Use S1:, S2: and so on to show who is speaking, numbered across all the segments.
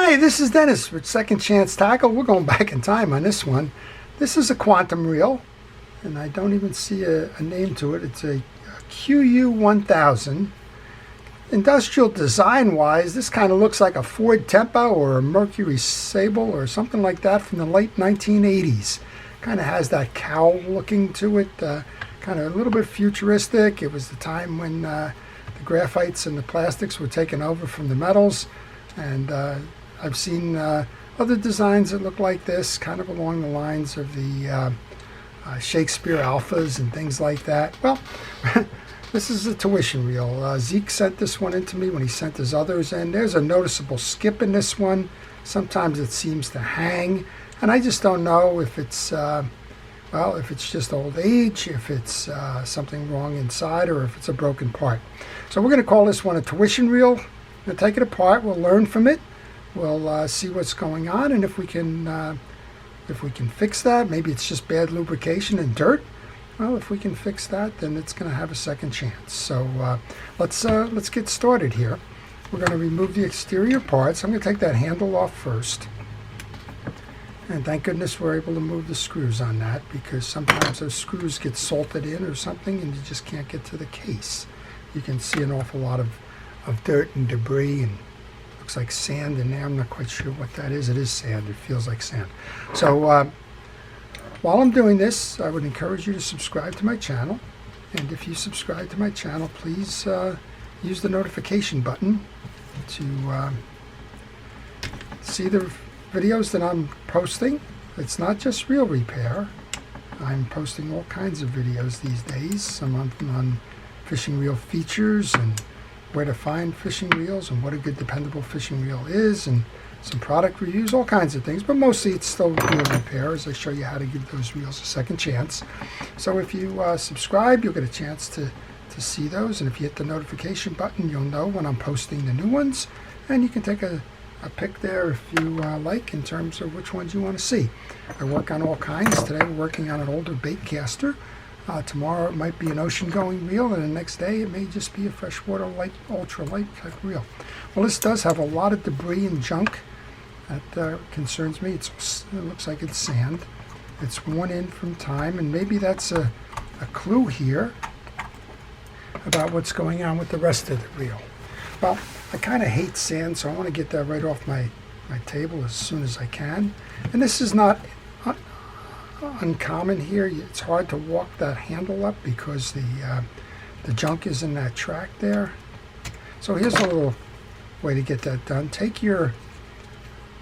S1: Hi, this is Dennis with Second Chance Tackle. We're going back in time on this one. This is a quantum reel, and I don't even see a name to it. It's a QU1000. Industrial design-wise, this kind of looks like a Ford Tempo or a Mercury Sable or something like that from the late 1980s. Kind of has that cowl looking to it, kind of a little bit futuristic. It was the time when the graphites and the plastics were taken over from the metals. And I've seen other designs that look like this, kind of along the lines of the Shakespeare Alphas and things like that. Well, this is a tuition reel. Zeke sent this one in to me when he sent his others in. There's a noticeable skip in this one. Sometimes it seems to hang, and I just don't know if it's, well, if it's just old age, if it's something wrong inside, or if it's a broken part. So we're going to call this one a tuition reel. We'll take it apart. We'll learn from it. We'll see what's going on, and if we can fix that, maybe it's just bad lubrication and dirt. Well, if we can fix that, then it's going to have a second chance. So let's get started here. We're going to remove the exterior parts. I'm going to take that handle off first, and thank goodness we're able to move the screws on that, because sometimes those screws get salted in or something, and you just can't get to the case. You can see an awful lot of dirt and debris, and looks like sand in there. I'm not quite sure what that is. It is sand. It feels like sand. So while I'm doing this, I would encourage you to subscribe to my channel. And if you subscribe to my channel, please use the notification button to see the videos that I'm posting. It's not just reel repair. I'm posting all kinds of videos these days. Some on fishing reel features and where to find fishing reels and what a good dependable fishing reel is, and some product reviews, all kinds of things, but mostly it's still reel repair as I show you how to give those reels a second chance. So if you subscribe, you'll get a chance to see those, and if you hit the notification button, you'll know when I'm posting the new ones, and you can take a pick there if you like, in terms of which ones you want to see. I work on all kinds. Today we're working on an older baitcaster. Tomorrow it might be an ocean-going reel, and the next day it may just be a freshwater light, ultra-light type reel. Well, this does have a lot of debris and junk that concerns me. It looks like it's sand. It's worn in from time, and maybe that's a clue here about what's going on with the rest of the reel. Well, I kind of hate sand, so I want to get that right off my table as soon as I can. And this is not uncommon here. It's hard to walk that handle up because the junk is in that track there. So here's a little way to get that done. Take your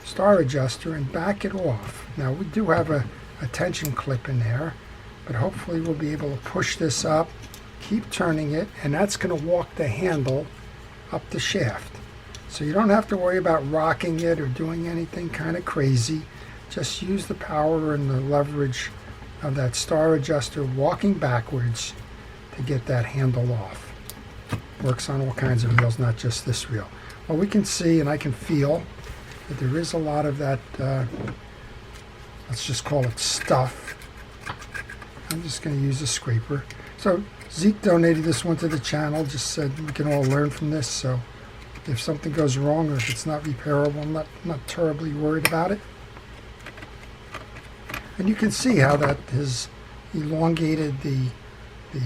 S1: star adjuster and back it off. Now we do have a tension clip in there, but hopefully we'll be able to push this up, keep turning it, and that's going to walk the handle up the shaft. So you don't have to worry about rocking it or doing anything kind of crazy. Just use the power and the leverage of that star adjuster walking backwards to get that handle off. Works on all kinds of reels, not just this reel. Well, we can see and I can feel that there is a lot of that, let's just call it stuff. I'm just going to use a scraper. So Zeke donated this one to the channel, just said we can all learn from this. So if something goes wrong or if it's not repairable, I'm not terribly worried about it. And you can see how that has elongated the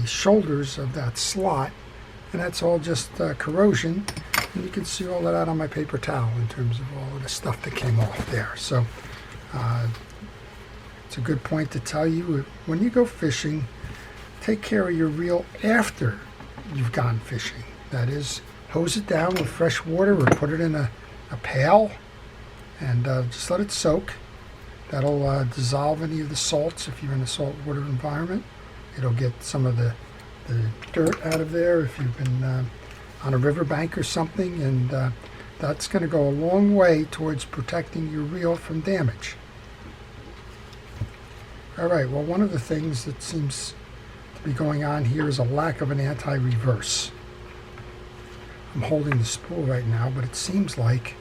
S1: shoulders of that slot, and that's all just corrosion. And you can see all of that on my paper towel in terms of all of the stuff that came off there. So it's a good point to tell you, when you go fishing, take care of your reel after you've gone fishing. That is, hose it down with fresh water or put it in a pail and just let it soak. That'll dissolve any of the salts if you're in a saltwater environment. It'll get some of the dirt out of there if you've been on a riverbank or something, and that's going to go a long way towards protecting your reel from damage. All right, well, one of the things that seems to be going on here is a lack of an anti-reverse. I'm holding the spool right now, but it seems like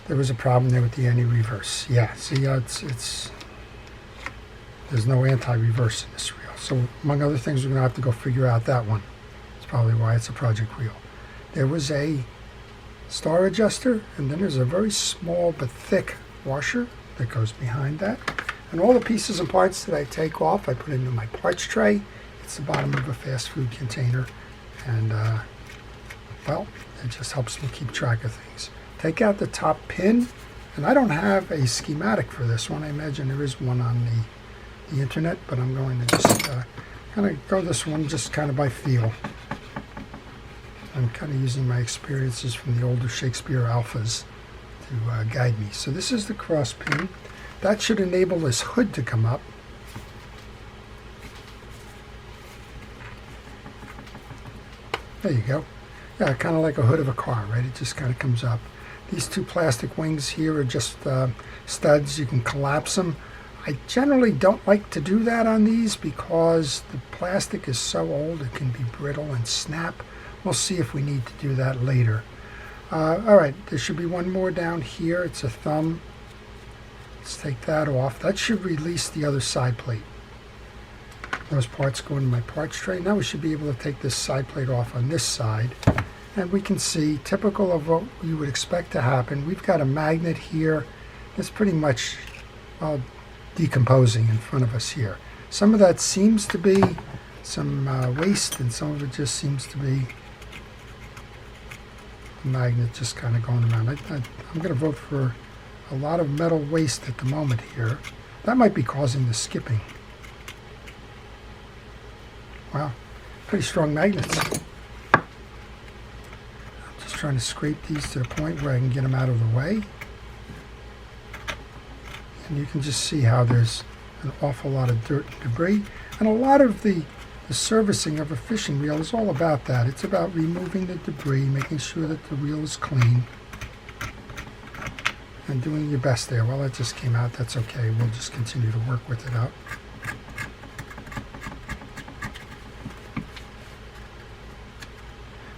S1: there was a problem there with the anti-reverse. Yeah, see, there's no anti-reverse in this reel. So among other things, we're going to have to go figure out that one. It's probably why it's a project reel. There was a star adjuster, and then there's a very small but thick washer that goes behind that. And all the pieces and parts that I take off, I put into my parts tray. It's the bottom of a fast food container, and well, it just helps me keep track of things. Take out the top pin, and I don't have a schematic for this one. I imagine there is one on the internet, but I'm going to just kind of go this one just kind of by feel. I'm kind of using my experiences from the older Shakespeare alphas to guide me. So this is the cross pin. That should enable this hood to come up. There you go. Yeah, kind of like a hood of a car, right? It just kind of comes up. These two plastic wings here are just studs. You can collapse them. I generally don't like to do that on these because the plastic is so old it can be brittle and snap. We'll see if we need to do that later. All right, there should be one more down here. It's a thumb. Let's take that off. That should release the other side plate. Those parts go into my parts tray. Now we should be able to take this side plate off on this side. And we can see, typical of what you would expect to happen, we've got a magnet here that's pretty much, well, decomposing in front of us here. Some of that seems to be some waste, and some of it just seems to be the magnet just kind of going around. I'm going to vote for a lot of metal waste at the moment here. That might be causing the skipping. Wow, pretty strong magnets. I'm just trying to scrape these to the point where I can get them out of the way. And you can just see how there's an awful lot of dirt and debris. And a lot of the servicing of a fishing reel is all about that. It's about removing the debris, making sure that the reel is clean, and doing your best there. Well, that just came out. That's okay. We'll just continue to work with it out.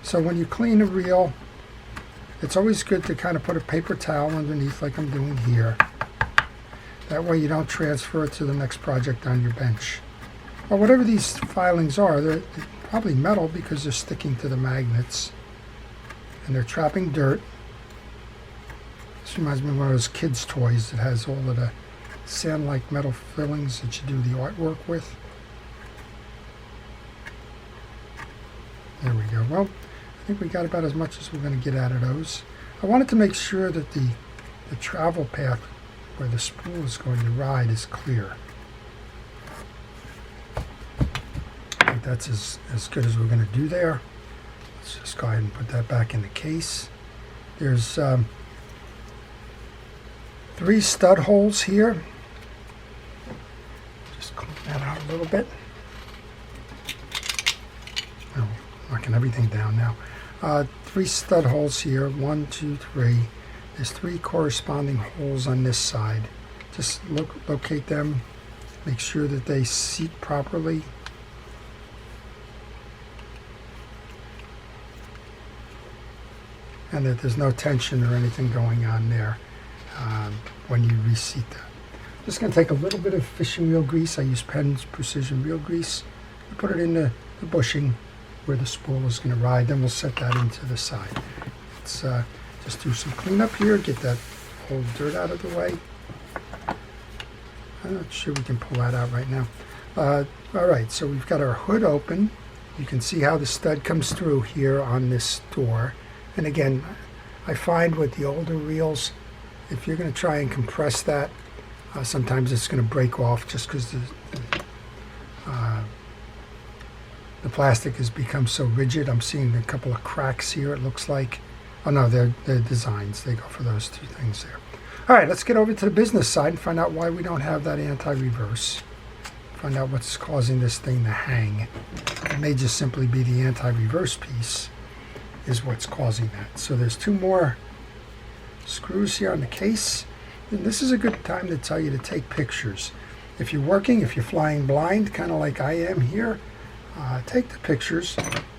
S1: So when you clean a reel, it's always good to kind of put a paper towel underneath like I'm doing here. That way you don't transfer it to the next project on your bench. Well, whatever these filings are, they're probably metal because they're sticking to the magnets and they're trapping dirt. This reminds me of one of those kids' toys that has all of the sand-like metal fillings that you do the artwork with. There we go. Well, I think we got about as much as we're going to get out of those. I wanted to make sure that the travel path where the spool is going to ride is clear. I think that's as good as we're going to do there. Let's just go ahead and put that back in the case. There's 3 stud holes here. Just clean that out a little bit. Oh, knocking everything down now. 3 stud holes here, 1, 2, 3. There's 3 corresponding holes on this side. Just locate them, make sure that they seat properly. And that there's no tension or anything going on there when you reseat that. I'm just going to take a little bit of fishing reel grease. I use Penn's Precision Reel Grease. I put it in the bushing where the spool is going to ride. Then we'll set that into the side. Let's just do some cleanup here, get that old dirt out of the way. I'm not sure we can pull that out right now. All right, so we've got our hood open. You can see how the stud comes through here on this door. And again, I find with the older reels, if you're going to try and compress that, sometimes it's going to break off just because the plastic has become so rigid. I'm seeing a couple of cracks here, it looks like. Oh no, they're designs. They go for those 2 things there. All right, let's get over to the business side and find out why we don't have that anti-reverse. Find out what's causing this thing to hang. It may just simply be the anti-reverse piece is what's causing that. So there's 2 more screws here on the case. And this is a good time to tell you to take pictures. If you're working, if you're flying blind, kind of like I am here, take the pictures.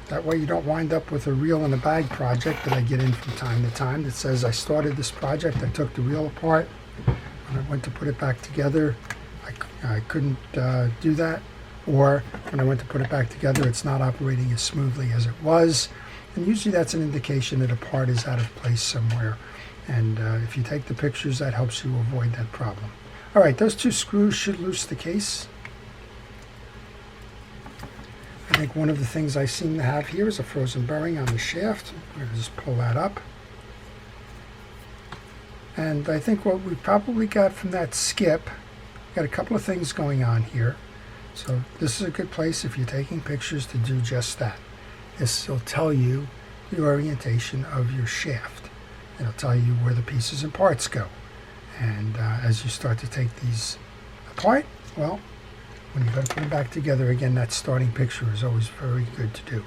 S1: That way you don't wind up with a reel in a bag project that I get in from time to time that says I started this project, I took the reel apart, when I went to put it back together, I couldn't do that. Or when I went to put it back together, it's not operating as smoothly as it was. And usually that's an indication that a part is out of place somewhere. And if you take the pictures, that helps you avoid that problem. All right, those 2 screws should loose the case. I think one of the things I seem to have here is a frozen bearing on the shaft. I'm going to just pull that up. And I think what we probably got from that skip, got a couple of things going on here. So this is a good place if you're taking pictures to do just that. This will tell you the orientation of your shaft. It'll tell you where the pieces and parts go. And as you start to take these apart, well, when you go to put them back together again, that starting picture is always very good to do.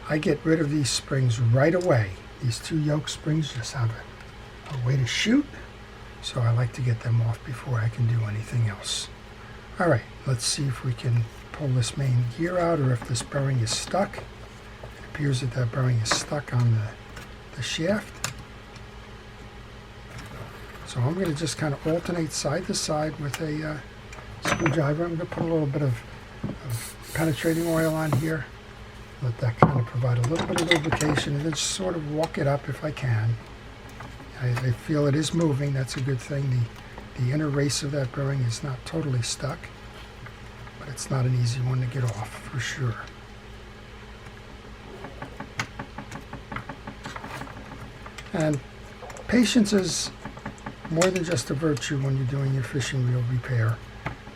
S1: I get rid of these springs right away. These 2 yoke springs just have a way to shoot, so I like to get them off before I can do anything else. All right, let's see if we can pull this main gear out or if this bearing is stuck. It appears that that bearing is stuck on the shaft. So I'm going to just kind of alternate side to side with a screwdriver. I'm going to put a little bit of penetrating oil on here. Let that kind of provide a little bit of lubrication, and then just sort of walk it up if I can. I feel it is moving. That's a good thing. The inner race of that bearing is not totally stuck, but it's not an easy one to get off for sure. And patience is more than just a virtue when you're doing your fishing reel repair.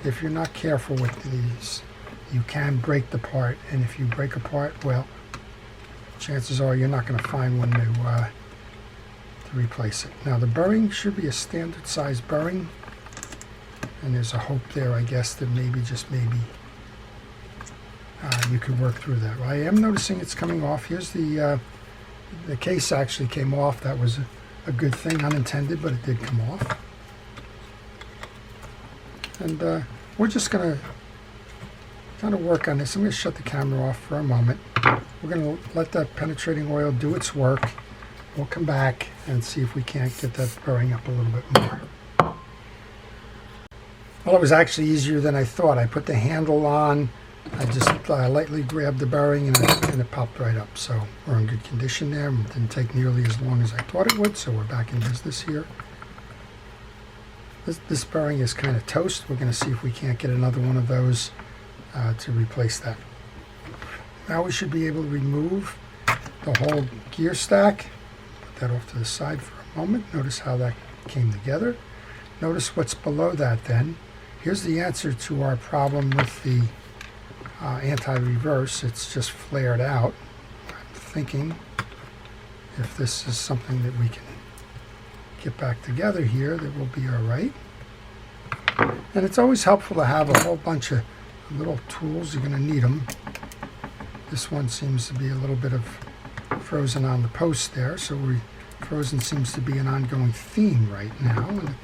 S1: If you're not careful with these, you can break the part, and if you break a part, well, chances are you're not going to find one to replace it. Now the bearing should be a standard size bearing, and there's a hope there, I guess, that maybe, just maybe, you could work through that. Well, I am noticing it's coming off. Here's the case actually came off. That was a good thing, unintended, but it did come off. And we're just going to kind of work on this. I'm going to shut the camera off for a moment. We're going to let that penetrating oil do its work. We'll come back and see if we can't get that bearing up a little bit more. Well, it was actually easier than I thought. I put the handle on. I just lightly grabbed the bearing and it popped right up. So we're in good condition there. It didn't take nearly as long as I thought it would, so we're back in business here. This bearing is kind of toast. We're going to see if we can't get another one of those to replace that. Now we should be able to remove the whole gear stack. Put that off to the side for a moment. Notice how that came together. Notice what's below that then. Here's the answer to our problem with the anti-reverse. It's just flared out. I'm thinking if this is something that we can get back together here, that will be all right. And it's always helpful to have a whole bunch of little tools. You're going to need them. This one seems to be a little bit of frozen on the post there, so frozen seems to be an ongoing theme right now, and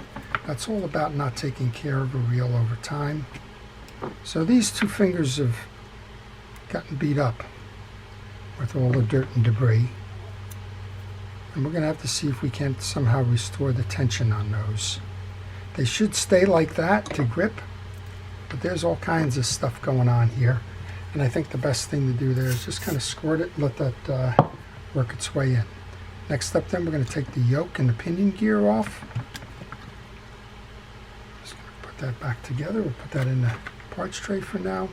S1: that's all about not taking care of a reel over time. So these 2 fingers have gotten beat up with all the dirt and debris, and we're going to have to see if we can somehow restore the tension on those. They should stay like that to grip, but there's all kinds of stuff going on here, and I think the best thing to do there is just kind of squirt it and let that work its way in. Next up then, we're going to take the yoke and the pinion gear off. Just going to put that back together. We'll put that in the parts tray for now.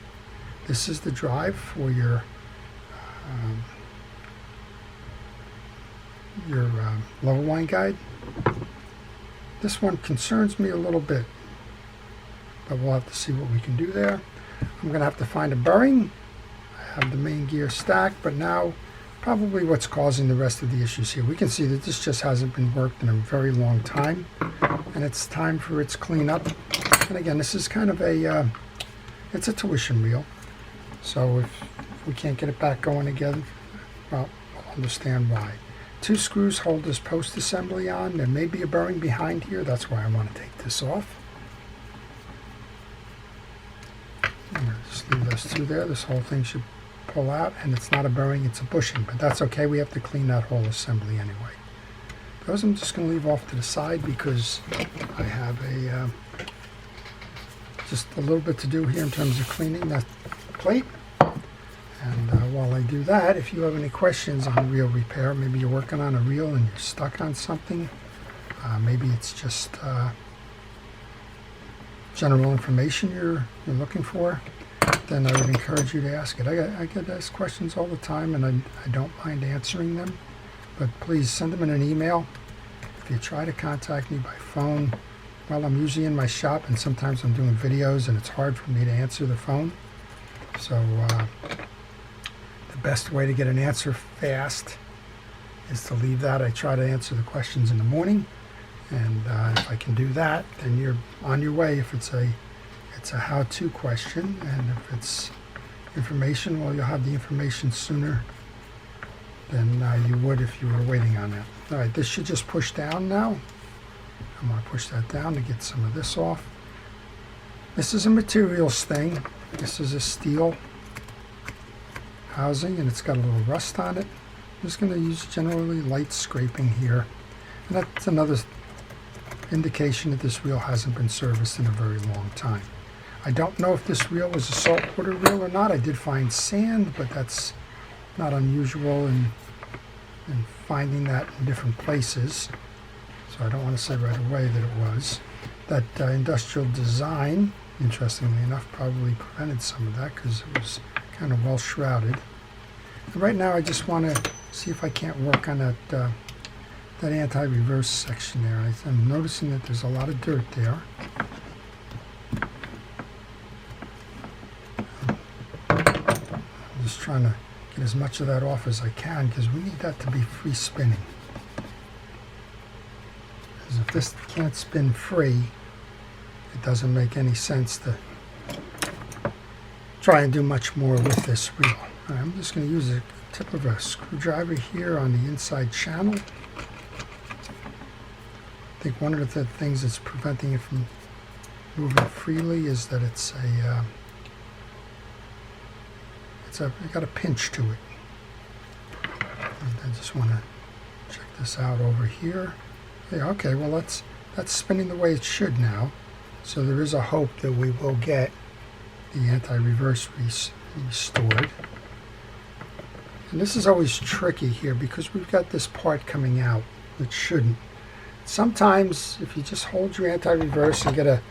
S1: This is the drive for your level line guide. This one concerns me a little bit, but we'll have to see what we can do there. I'm going to have to find a bearing. I have the main gear stacked, but now probably what's causing the rest of the issues here. We can see that this just hasn't been worked in a very long time, and it's time for its cleanup. And again, this is kind of a it's a tuition reel, so if we can't get it back going again, well, we'll understand why. 2 screws hold this post assembly on. There may be a bearing behind here. That's why I want to take this off. I'm going to just leave those 2 there. This whole thing should pull out, and it's not a bearing, it's a bushing, but that's okay. We have to clean that whole assembly anyway. Those I'm just going to leave off to the side because I have just a little bit to do here in terms of cleaning that plate, and while I do that, if you have any questions on reel repair, maybe you're working on a reel and you're stuck on something, maybe it's just general information you're looking for, then I would encourage you to ask it. I get asked questions all the time, and I don't mind answering them, but please send them in an email. If you try to contact me by phone, well, I'm usually in my shop, and sometimes I'm doing videos, and it's hard for me to answer the phone. So the best way to get an answer fast is to leave that. I try to answer the questions in the morning, and if I can do that, then you're on your way. If it's a how-to question, and if it's information, well, you'll have the information sooner than you would if you were waiting on that. All right, this should just push down now. I'm going to push that down to get some of this off. This is a materials thing. This is a steel housing, and it's got a little rust on it. I'm just going to use generally light scraping here. And that's another indication that this reel hasn't been serviced in a very long time. I don't know if this reel was a saltwater reel or not. I did find sand, but that's not unusual in finding that in different places. So I don't want to say right away that it was. That industrial design, interestingly enough, probably prevented some of that because it was kind of well shrouded. And right now I just want to see if I can't work on that anti-reverse section there. I'm noticing that there's a lot of dirt there. I'm just trying to get as much of that off as I can because we need that to be free spinning. Because if this can't spin free, it doesn't make any sense to try and do much more with this reel. All right, I'm just going to use the tip of a screwdriver here on the inside channel. I think one of the things that's preventing it from moving freely is that it's got a pinch to it. And I just want to check this out over here. Yeah, okay, well that's spinning the way it should now. So there is a hope that we will get the anti-reverse restored. And this is always tricky here because we've got this part coming out that shouldn't. Sometimes if you just hold your anti-reverse and get a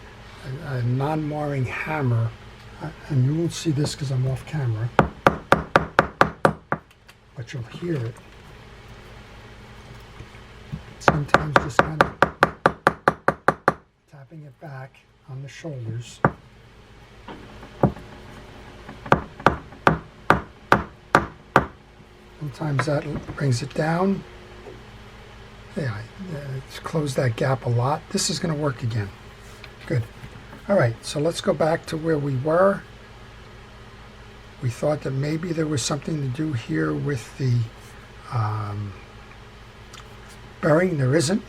S1: non-marring hammer, and you won't see this because I'm off camera, but you'll hear it. Sometimes just kind of tapping it back on the shoulders. Sometimes that brings it down. Yeah, it's closed that gap a lot. This is going to work again. Good. All right, so let's go back to where we were. We thought that maybe there was something to do here with the bearing. There isn't.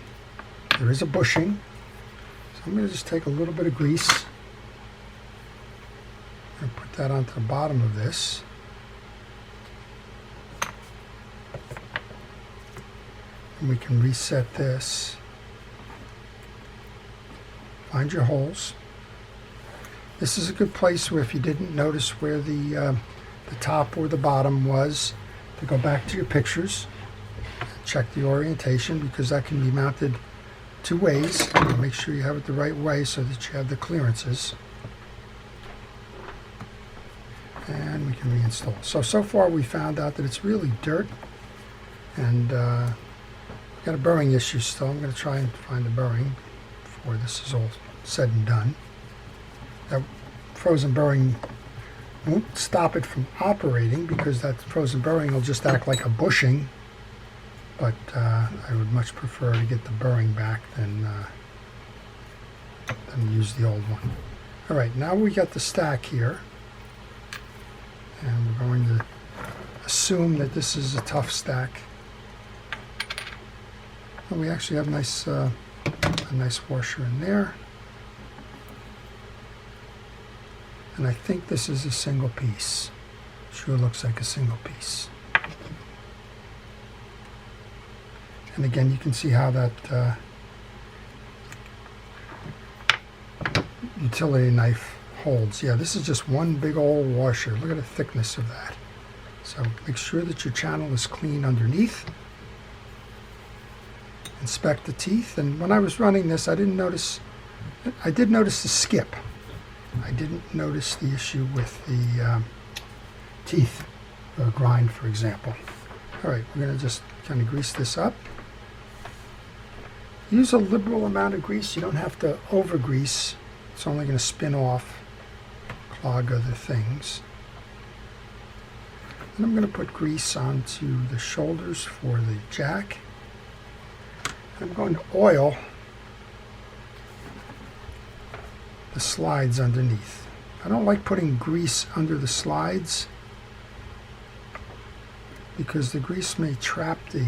S1: There is a bushing. So I'm going to just take a little bit of grease and put that onto the bottom of this. And we can reset this. Find your holes. This is a good place where if you didn't notice where the top or the bottom was, to go back to your pictures, check the orientation, because that can be mounted two ways. Make sure you have it the right way so that you have the clearances. And we can reinstall. So far we found out that it's really dirt, and got a burring issue still. I'm going to try and find a burring before this is all said and done. That frozen burring won't stop it from operating because that frozen burring will just act like a bushing, but I would much prefer to get the burring back than use the old one. All right, now we got the stack here, and we're going to assume that this is a tough stack. Well, we actually have a nice washer in there. And I think this is a single piece. Sure looks like a single piece. And again, you can see how that utility knife holds. Yeah, this is just one big old washer. Look at the thickness of that. So make sure that your channel is clean underneath. Inspect the teeth, and when I was running this, I did notice the skip. I didn't notice the issue with the teeth grind, for example. All right, we're going to just kind of grease this up. Use a liberal amount of grease. You don't have to over grease. It's only going to spin off, clog other things. And I'm going to put grease onto the shoulders for the jack. I'm going to oil the slides underneath. I don't like putting grease under the slides because the grease may trap the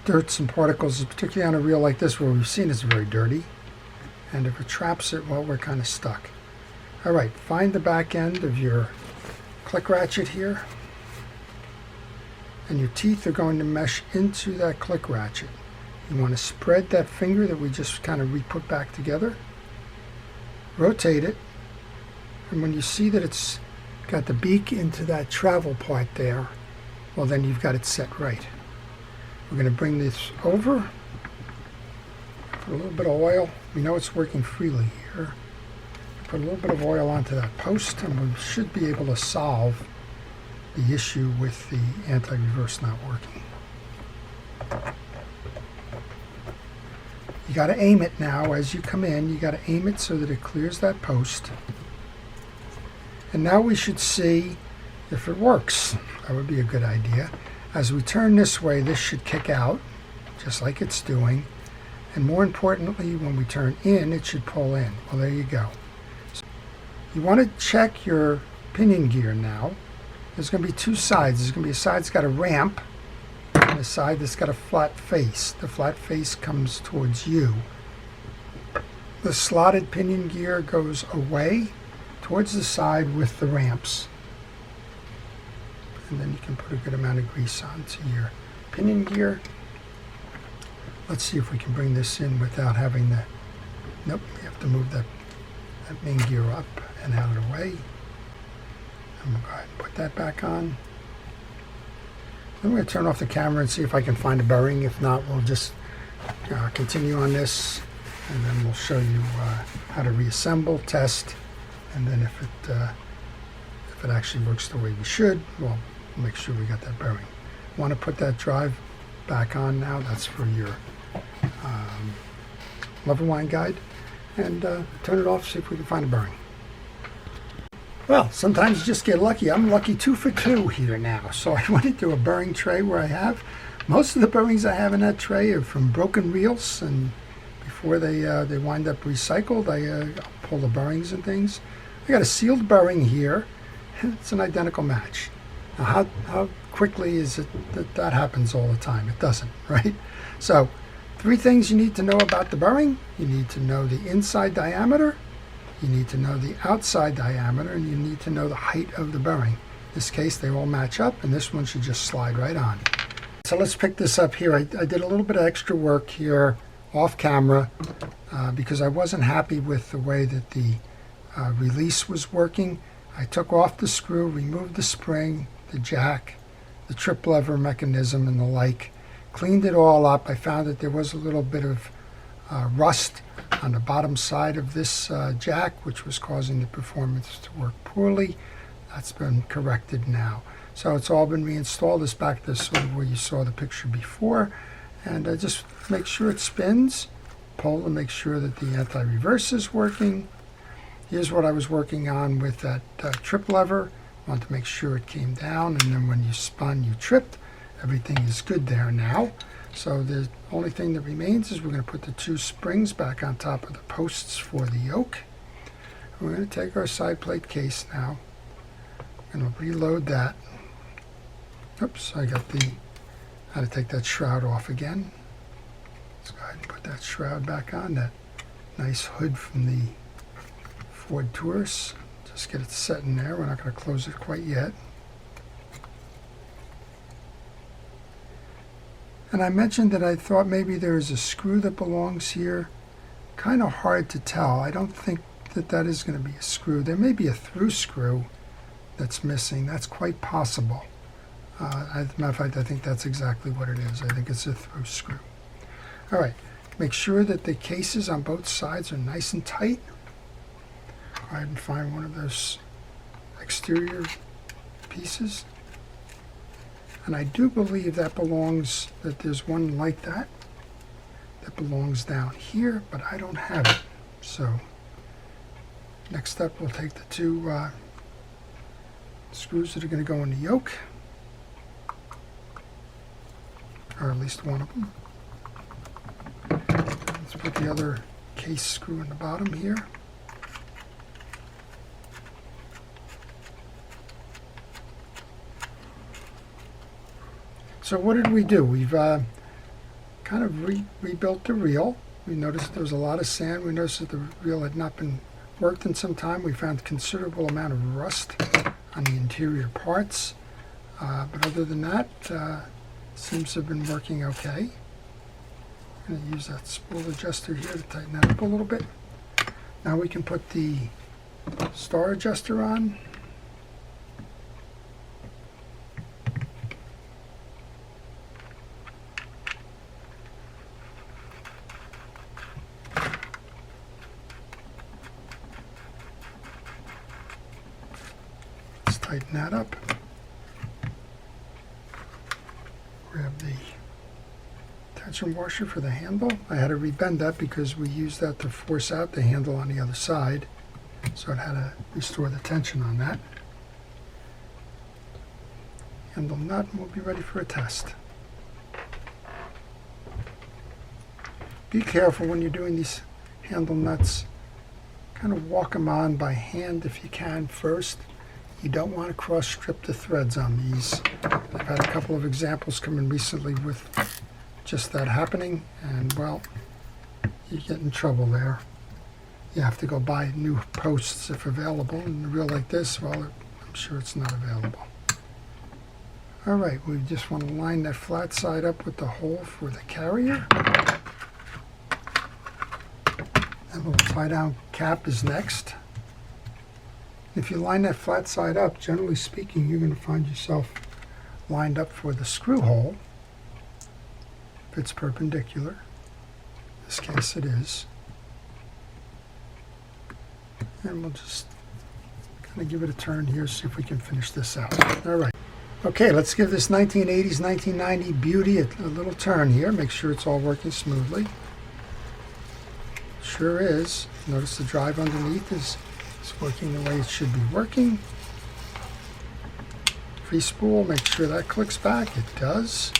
S1: dirts and particles, particularly on a reel like this where we've seen it's very dirty. And if it traps it, well, we're kind of stuck. All right, find the back end of your click ratchet here. And your teeth are going to mesh into that click ratchet. You want to spread that finger that we just kind of re-put back together. Rotate it. And when you see that it's got the beak into that travel part there, well, then you've got it set right. We're going to bring this over. Put a little bit of oil. We know it's working freely here. Put a little bit of oil onto that post, and we should be able to solve the issue with the anti-reverse not working. You got to aim it now as you come in. You got to aim it so that it clears that post. And now we should see if it works. That would be a good idea. As we turn this way, this should kick out, just like it's doing. And more importantly, when we turn in, it should pull in. Well, there you go. So you want to check your pinion gear now. There's going to be two sides. There's going to be a side that's got a ramp and a side that's got a flat face. The flat face comes towards you. The slotted pinion gear goes away towards the side with the ramps. And then you can put a good amount of grease onto your pinion gear. Let's see if we can bring this in without having the... Nope, we have to move that main gear up and out of the way. I'm going to go ahead and put that back on. Then we're going to turn off the camera and see if I can find a bearing. If not, we'll just continue on this, and then we'll show you how to reassemble, test, and then if it actually works the way we should, we'll make sure we got that bearing. Want to put that drive back on now. That's for your lever line guide. And turn it off, see if we can find a bearing. Well, sometimes you just get lucky. I'm lucky 2 for 2 here now. So I went into a bearing tray where I have most of the bearings I have in that tray are from broken reels, and before they wind up recycled, I pull the bearings and things. I got a sealed bearing here. It's an identical match. Now, how quickly is it that happens all the time? It doesn't, right? So 3 things you need to know about the bearing. You need to know the inside diameter. You need to know the outside diameter, and you need to know the height of the bearing. In this case, they all match up, and this one should just slide right on. So let's pick this up here. I did a little bit of extra work here off camera because I wasn't happy with the way that the release was working. I took off the screw, removed the spring, the jack, the trip lever mechanism, and the like. Cleaned it all up. I found that there was a little bit of rust on the bottom side of this jack, which was causing the performance to work poorly. That's been corrected now. So it's all been reinstalled. It's back to sort of where you saw the picture before. And just make sure it spins. Pull to make sure that the anti-reverse is working. Here's what I was working on with that trip lever. Want to make sure it came down, and then when you spun, you tripped. Everything is good there now. So the only thing that remains is we're going to put the 2 springs back on top of the posts for the yoke. We're going to take our side plate case now. I'm going to reload that. Oops, I got how to take that shroud off again. Let's go ahead and put that shroud back on, that nice hood from the Ford Taurus. Just get it set in there. We're not going to close it quite yet. And I mentioned that I thought maybe there is a screw that belongs here. Kind of hard to tell. I don't think that that is going to be a screw. There may be a through screw that's missing. That's quite possible. As a matter of fact, I think that's exactly what it is. I think it's a through screw. All right, make sure that the cases on both sides are nice and tight. Go ahead and find one of those exterior pieces. And I do believe that belongs, that there's one like that belongs down here, but I don't have it. So next up, we'll take the two screws that are going to go in the yoke, or at least one of them. Let's put the other case screw in the bottom here. So what did we do? We've kind of rebuilt the reel. We noticed there was a lot of sand. We noticed that the reel had not been worked in some time. We found a considerable amount of rust on the interior parts. But other than that, seems to have been working okay. I'm going to use that spool adjuster here to tighten that up a little bit. Now we can put the star adjuster on. Tighten that up. Grab the tension washer for the handle. I had to rebend that because we used that to force out the handle on the other side. So it had to restore the tension on that. Handle nut, and we'll be ready for a test. Be careful when you're doing these handle nuts. Kind of walk them on by hand if you can first. You don't want to cross-strip the threads on these. I've had a couple of examples come in recently with just that happening, and well, you get in trouble there. You have to go buy new posts if available, and a reel like this, well, I'm sure it's not available. All right, we just want to line that flat side up with the hole for the carrier. And the tie-down cap is next. If you line that flat side up, generally speaking, you're going to find yourself lined up for the screw hole. If it's perpendicular, in this case it is. And we'll just kind of give it a turn here, see if we can finish this out. All right. Okay, let's give this 1980s, 1990 beauty a little turn here. Make sure it's all working smoothly. Sure is. Notice the drive underneath is working the way it should be working. Free spool, make sure that clicks back. It does.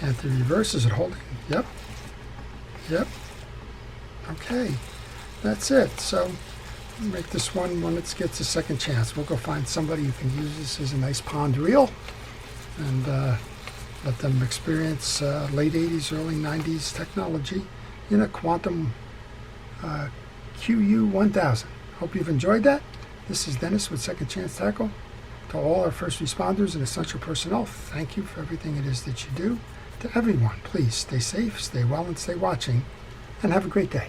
S1: And the reverse, is it holding? Yep. Yep. Okay. That's it. So make this one when it gets a second chance. We'll go find somebody who can use this as a nice pond reel and let them experience late 80s, early 90s technology in a Quantum QU1000. Hope you've enjoyed that. This is Dennis with Second Chance Tackle. To all our first responders and essential personnel, thank you for everything it is that you do. To everyone, please stay safe, stay well, and stay watching, and have a great day.